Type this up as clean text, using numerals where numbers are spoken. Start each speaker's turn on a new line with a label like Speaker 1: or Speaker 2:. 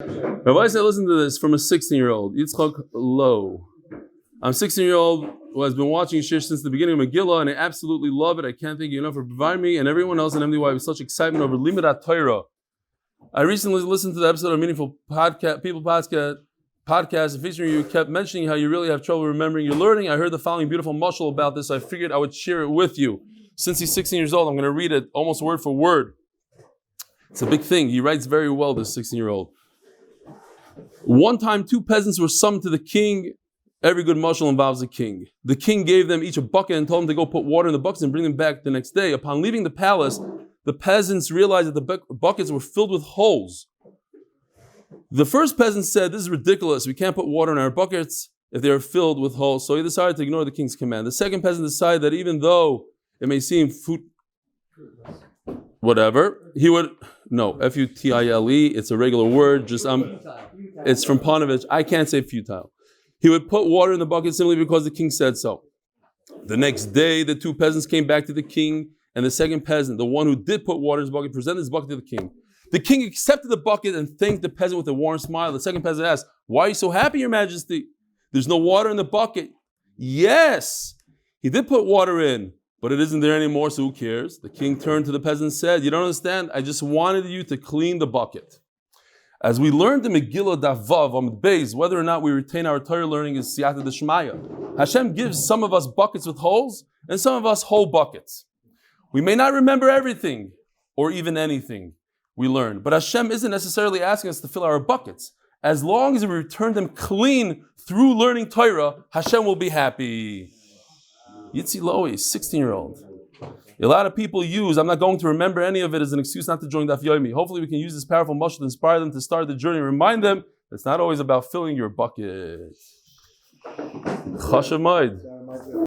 Speaker 1: Rabbi said, listen to this from a 16-year-old. Yitzchak Low. I'm a 16-year-old who has been watching shiur since the beginning of Megillah, and I absolutely love it. I can't thank you enough for providing me and everyone else in MDY with such excitement over Limud Torah. I recently listened to the episode of Meaningful Podcast featuring you kept mentioning how you really have trouble remembering your learning. I heard the following beautiful mashal about this, so I figured I would share it with you. Since he's 16 years old, I'm going to read it almost word for word. It's a big thing. He writes very well, this 16-year-old. One time, two peasants were summoned to the king. Every good mashal involves a king. The king gave them each a bucket and told them to go put water in the buckets and bring them back the next day. Upon leaving the palace, the peasants realized that the buckets were filled with holes. The first peasant said, "This is ridiculous. We can't put water in our buckets if they are filled with holes." So he decided to ignore the king's command. The second peasant decided that even though it may seem whatever, he would, F-U-T-I-L-E, it's a regular word, it's from Panovich, I can't say futile. He would put water in the bucket simply because the king said so. The next day, the two peasants came back to the king, and the second peasant, the one who did put water in his bucket, presented his bucket to the king. The king accepted the bucket and thanked the peasant with a warm smile. The second peasant asked, "Why are you so happy, your majesty? There's no water in the bucket." "Yes, he did put water in, but it isn't there anymore, so who cares?" The king turned to the peasant and said, "You don't understand, I just wanted you to clean the bucket." As we learned in Megillah Daf Vav on the base, whether or not we retain our Torah learning is siyata d'shmaya. Hashem gives some of us buckets with holes and some of us whole buckets. We may not remember everything or even anything we learn, but Hashem isn't necessarily asking us to fill our buckets. As long as we return them clean through learning Torah, Hashem will be happy. Yitzi Lowy, 16-year-old. A lot of people use, "I'm not going to remember any of it," as an excuse not to join Daf Yomi. Hopefully we can use this powerful mashal to inspire them to start the journey and remind them it's not always about filling your bucket. Chashav Moed.